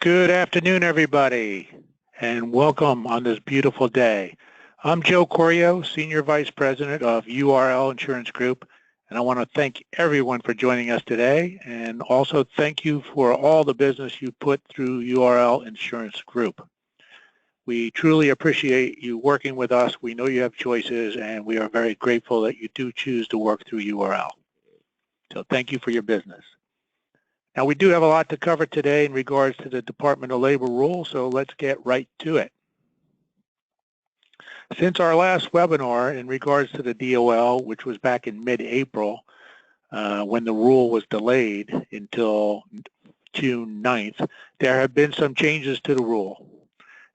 Good afternoon, everybody, and welcome on this beautiful day. I'm Joe Corio, Senior Vice President of URL Insurance Group, and I want to thank everyone for joining us today, and also thank you for all the business you put through URL Insurance Group. We truly appreciate you working with us. We know you have choices, and we are very grateful that you do choose to work through URL. So thank you for your business. Now, we do have a lot to cover today in regards to the Department of Labor rule, so let's get right to it. Since our last webinar in regards to the DOL, which was back in mid-April, when the rule was delayed until June 9th, there have been some changes to the rule.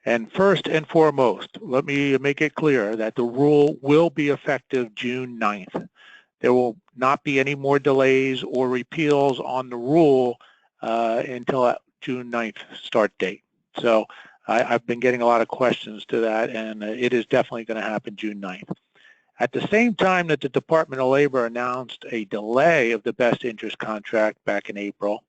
And first and foremost, let me make it clear that the rule will be effective June 9th. There will not be any more delays or repeals on the rule until June 9th start date. So I've been getting a lot of questions to that, and it is definitely going to happen June 9th. At the same time that the Department of Labor announced a delay of the best interest contract back in April,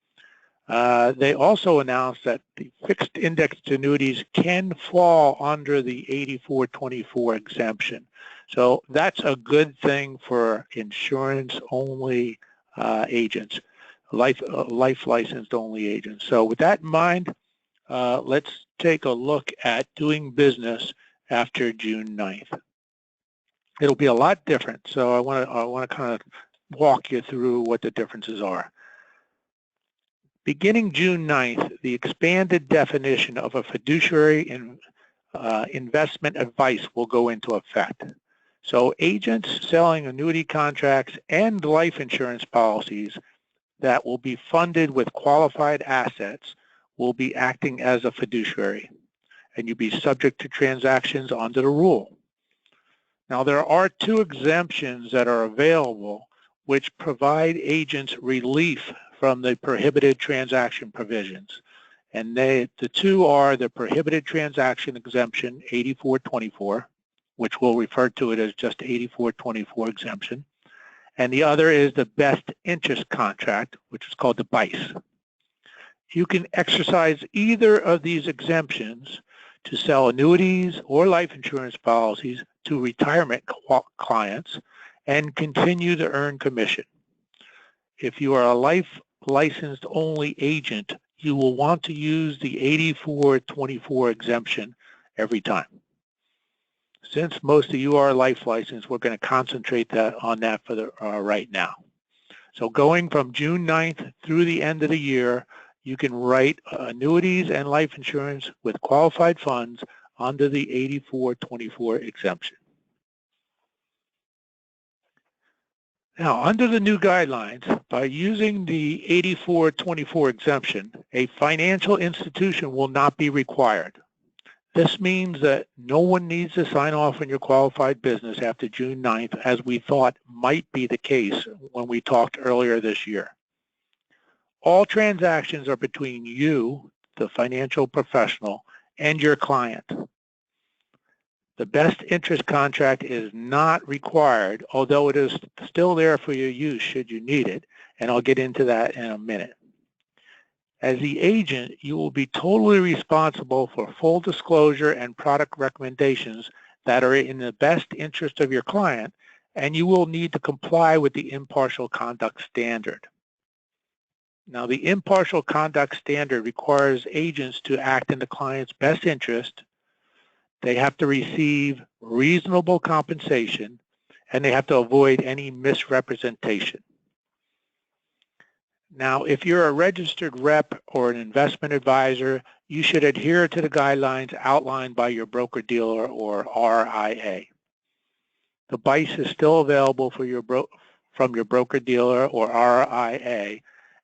they also announced that the fixed indexed annuities can fall under the 8424 exemption. So that's a good thing for insurance-only agents, life licensed only agents. So with that in mind, let's take a look at doing business after June 9th. It'll be a lot different, so I want to kind of walk you through what the differences are. Beginning June 9th, the expanded definition of a fiduciary investment advice will go into effect. So agents selling annuity contracts and life insurance policies that will be funded with qualified assets will be acting as a fiduciary, and you'll be subject to transactions under the rule. Now, there are two exemptions that are available which provide agents relief from the prohibited transaction provisions. And the two are the prohibited transaction exemption 8424, which we'll refer to it as just 8424 exemption. And the other is the best interest contract, which is called the BICE. You can exercise either of these exemptions to sell annuities or life insurance policies to retirement clients and continue to earn commission. If you are a life licensed only agent, you will want to use the 8424 exemption every time. Since most of you are life licensed, we're going to concentrate on that for the right now. So going from June 9th through the end of the year, you can write annuities and life insurance with qualified funds under the 8424 exemption. Now, under the new guidelines, by using the 8424 exemption, a financial institution will not be required. This means that no one needs to sign off on your qualified business after June 9th, as we thought might be the case when we talked earlier this year. All transactions are between you, the financial professional, and your client. The best interest contract is not required, although it is still there for your use should you need it, and I'll get into that in a minute. As the agent, you will be totally responsible for full disclosure and product recommendations that are in the best interest of your client, and you will need to comply with the impartial conduct standard. Now, the impartial conduct standard requires agents to act in the client's best interest. They have to receive reasonable compensation, and they have to avoid any misrepresentation. Now, if you're a registered rep or an investment advisor, you should adhere to the guidelines outlined by your broker-dealer or RIA. The BICE is still available for from your broker-dealer or RIA,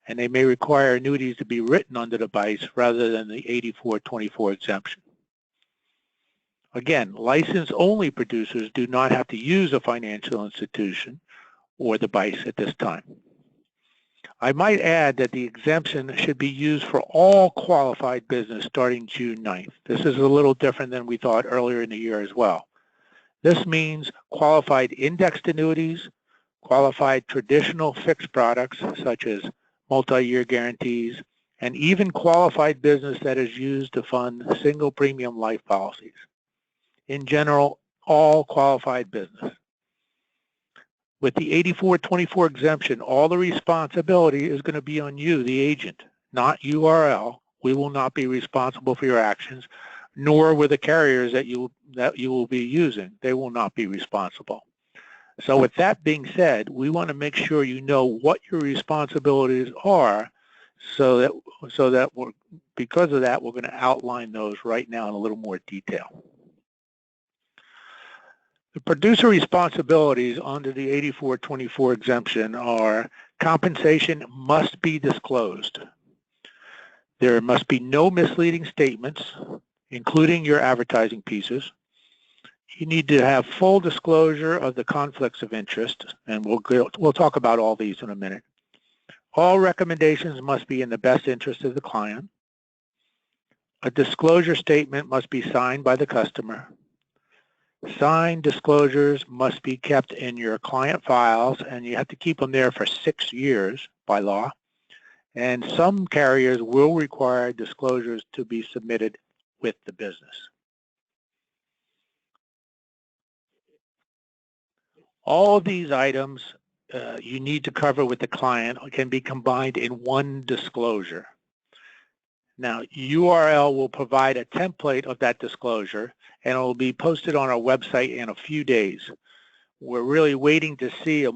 and they may require annuities to be written under the BICE rather than the 8424 exemption. Again, license-only producers do not have to use a financial institution or the BICE at this time. I might add that the exemption should be used for all qualified business starting June 9th. This is a little different than we thought earlier in the year as well. This means qualified indexed annuities, qualified traditional fixed products such as multi-year guarantees, and even qualified business that is used to fund single premium life policies. In general, all qualified business. With the 8424 exemption, all the responsibility is going to be on you, the agent, not URL. We will not be responsible for your actions, nor will the carriers that you will be using. They will not be responsible. So with that being said, we want to make sure you know what your responsibilities are, so that because of that, we're going to outline those right now in a little more detail. The producer responsibilities under the 8424 exemption are: compensation must be disclosed. There must be no misleading statements, including your advertising pieces. You need to have full disclosure of the conflicts of interest, and we'll talk about all these in a minute. All recommendations must be in the best interest of the client. A disclosure statement must be signed by the customer. Signed disclosures must be kept in your client files, and you have to keep them there for 6 years by law. And some carriers will require disclosures to be submitted with the business. All of these items you need to cover with the client can be combined in one disclosure. Now, URL will provide a template of that disclosure, and it will be posted on our website in a few days. We're really waiting to see a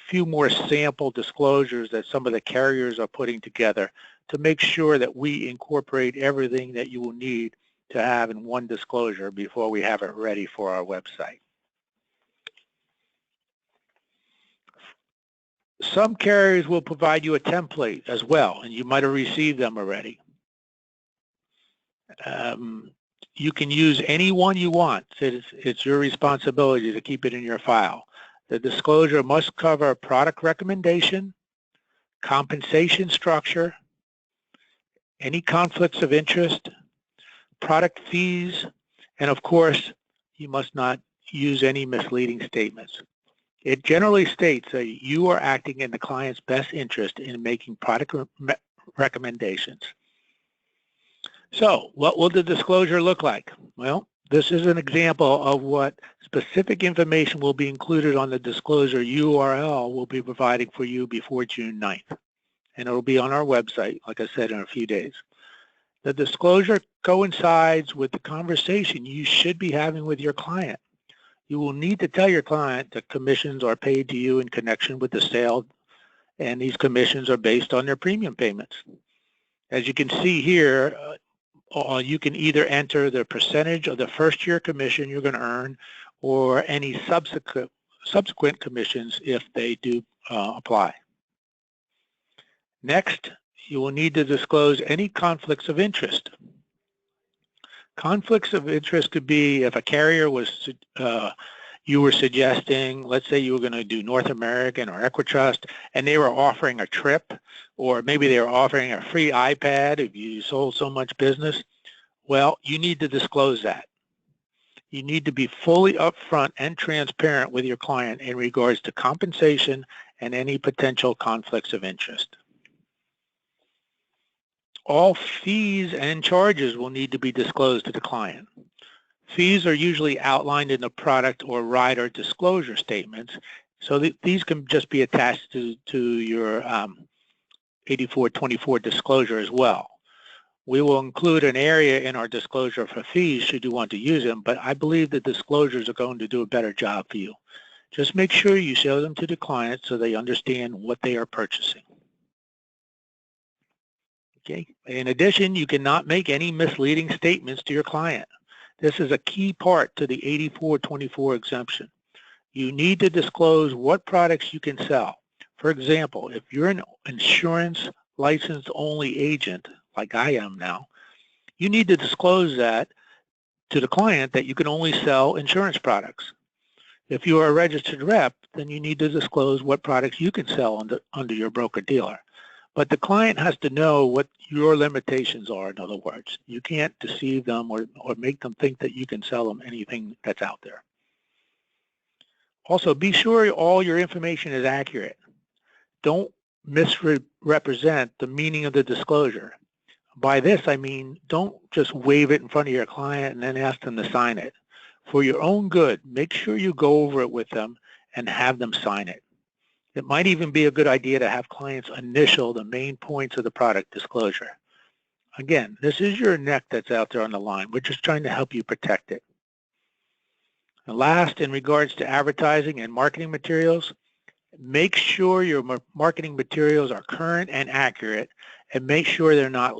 few more sample disclosures that some of the carriers are putting together to make sure that we incorporate everything that you will need to have in one disclosure before we have it ready for our website. Some carriers will provide you a template as well, and you might have received them already. You can use any one you want. It's your responsibility to keep it in your file. The disclosure must cover product recommendation, compensation structure, any conflicts of interest, product fees, and of course, you must not use any misleading statements. It generally states that you are acting in the client's best interest in making product recommendations. So what will the disclosure look like? Well, this is an example of what specific information will be included on the disclosure URL we'll be providing for you before June 9th. And it will be on our website, like I said, in a few days. The disclosure coincides with the conversation you should be having with your client. You will need to tell your client that commissions are paid to you in connection with the sale, and these commissions are based on their premium payments. As you can see here, you can either enter the percentage of the first year commission you're going to earn, or any subsequent commissions if they do apply. Next, you will need to disclose any conflicts of interest. Conflicts of interest could be if a carrier was, you were suggesting, let's say you were going to do North American or Equitrust, and they were offering a trip, or maybe they were offering a free iPad if you sold so much business. Well, you need to disclose that. You need to be fully upfront and transparent with your client in regards to compensation and any potential conflicts of interest. All fees and charges will need to be disclosed to the client. Fees are usually outlined in the product or rider disclosure statements, so these can just be attached to your 8424 disclosure as well. We will include an area in our disclosure for fees should you want to use them, but I believe the disclosures are going to do a better job for you. Just make sure you show them to the client so they understand what they are purchasing. Okay. In addition, you cannot make any misleading statements to your client. This is a key part to the 8424 exemption. You need to disclose what products you can sell. For example, if you're an insurance licensed only agent, like I am now, you need to disclose that to the client that you can only sell insurance products. If you are a registered rep, then you need to disclose what products you can sell under your broker-dealer. But the client has to know what your limitations are, in other words. You can't deceive them or make them think that you can sell them anything that's out there. Also, be sure all your information is accurate. Don't misrepresent the meaning of the disclosure. By this, I mean, don't just wave it in front of your client and then ask them to sign it. For your own good, make sure you go over it with them and have them sign it. It might even be a good idea to have clients initial the main points of the product disclosure. Again, this is your neck that's out there on the line. We're just trying to help you protect it. And last, in regards to advertising and marketing materials, make sure your marketing materials are current and accurate, and make sure they're not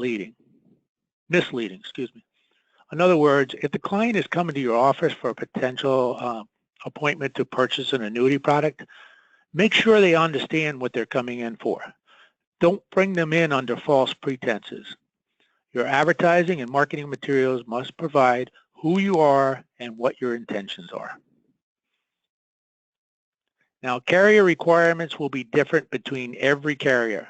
misleading. In other words, if the client is coming to your office for a potential appointment to purchase an annuity product, make sure they understand what they're coming in for. Don't bring them in under false pretenses. Your advertising and marketing materials must provide who you are and what your intentions are. Now, carrier requirements will be different between every carrier.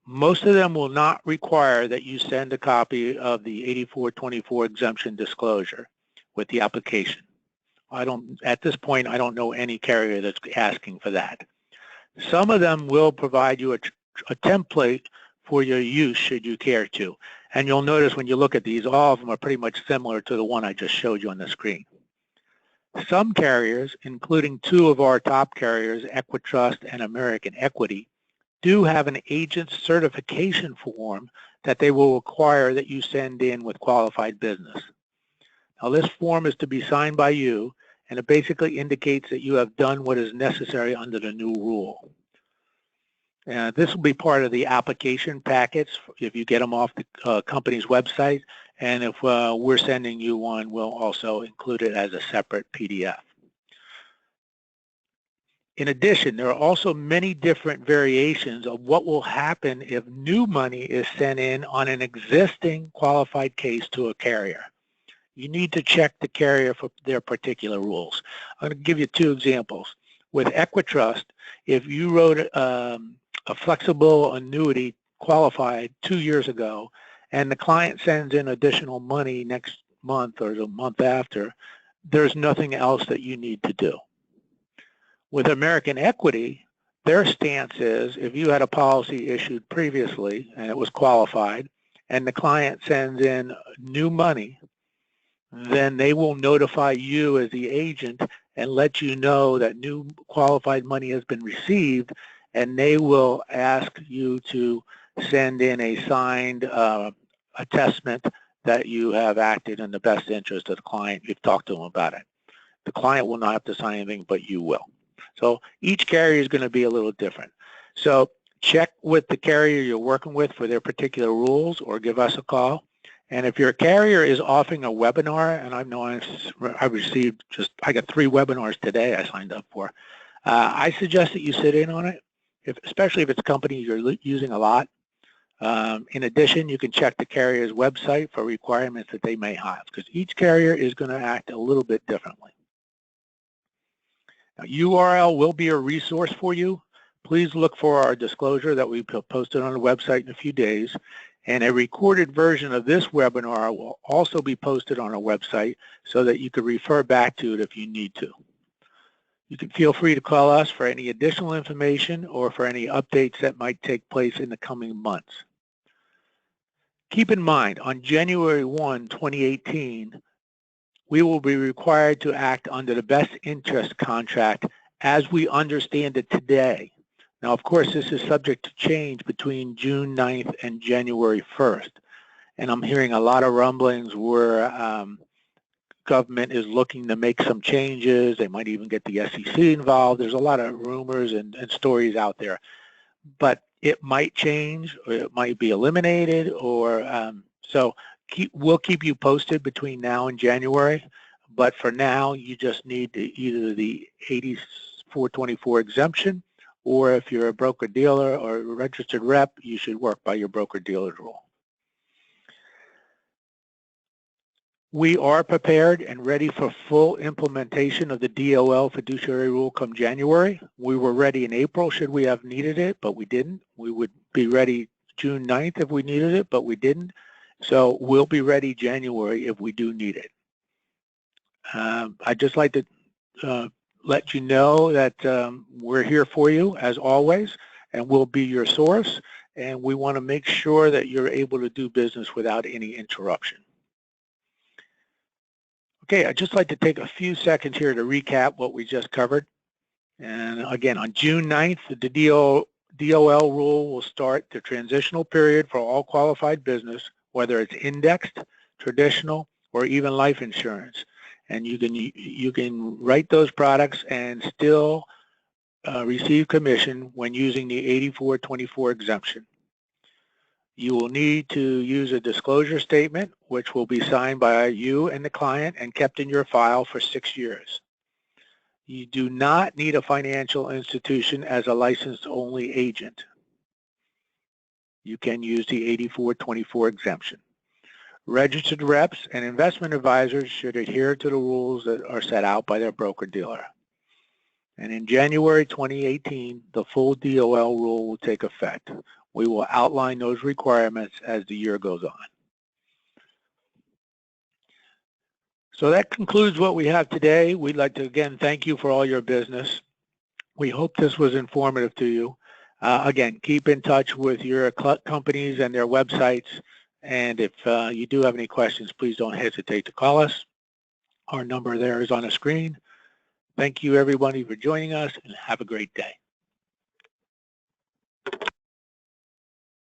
Most of them will not require that you send a copy of the 8424 exemption disclosure with the application. At this point, I don't know any carrier that's asking for that. Some of them will provide you a template for your use should you care to. And you'll notice when you look at these, all of them are pretty much similar to the one I just showed you on the screen. Some carriers, including two of our top carriers, Equitrust and American Equity, do have an agent certification form that they will require that you send in with qualified business. Now, this form is to be signed by you, and it basically indicates that you have done what is necessary under the new rule. This will be part of the application packets if you get them off the company's website, and if we're sending you one, we'll also include it as a separate PDF. In addition, there are also many different variations of what will happen if new money is sent in on an existing qualified case to a carrier. You need to check the carrier for their particular rules. I'm going to give you two examples. With Equitrust, if you wrote a flexible annuity qualified 2 years ago, and the client sends in additional money next month or the month after, there's nothing else that you need to do. With American Equity, their stance is if you had a policy issued previously and it was qualified, and the client sends in new money, then they will notify you as the agent and let you know that new qualified money has been received, and they will ask you to send in a signed attestment that you have acted in the best interest of the client. You've talked to them about it. The client will not have to sign anything, but you will. So each carrier is going to be a little different. So check with the carrier you're working with for their particular rules, or give us a call. And if your carrier is offering a webinar, and I know I got 3 webinars today I signed up for, I suggest that you sit in on it, especially if it's a company you're using a lot. In addition, you can check the carrier's website for requirements that they may have, because each carrier is going to act a little bit differently. Now, URL will be a resource for you. Please look for our disclosure that we posted on the website in a few days. And a recorded version of this webinar will also be posted on our website so that you can refer back to it if you need to. You can feel free to call us for any additional information or for any updates that might take place in the coming months. Keep in mind, on January 1, 2018, we will be required to act under the best interest contract as we understand it today. Now, of course, this is subject to change between June 9th and January 1st. And I'm hearing a lot of rumblings where government is looking to make some changes. They might even get the SEC involved. There's a lot of rumors and stories out there. But it might change, or it might be eliminated, or so we'll keep you posted between now and January. But for now, you just need either the 8424 exemption, or if you're a broker-dealer or a registered rep, you should work by your broker-dealer rule. We are prepared and ready for full implementation of the DOL fiduciary rule come January. We were ready in April should we have needed it, but we didn't. We would be ready June 9th if we needed it, but we didn't. So we'll be ready January if we do need it. I'd just like to let you know that we're here for you as always, and we'll be your source. and we want to make sure that you're able to do business without any interruption. Okay, I'd just like to take a few seconds here to recap what we just covered. And again, on June 9th, the DOL rule will start the transitional period for all qualified business, whether it's indexed, traditional, or even life insurance. And you can write those products and still receive commission when using the 8424 exemption. You will need to use a disclosure statement, which will be signed by you and the client and kept in your file for 6 years. You do not need a financial institution as a licensed-only agent. You can use the 8424 exemption. Registered reps and investment advisors should adhere to the rules that are set out by their broker-dealer. And in January 2018, the full DOL rule will take effect. We will outline those requirements as the year goes on. So that concludes what we have today. We'd like to again thank you for all your business. We hope this was informative to you. Again, keep in touch with your companies and their websites. And if you do have any questions, please don't hesitate to call us. Our number there is on the screen. Thank you, everybody, for joining us, and have a great day.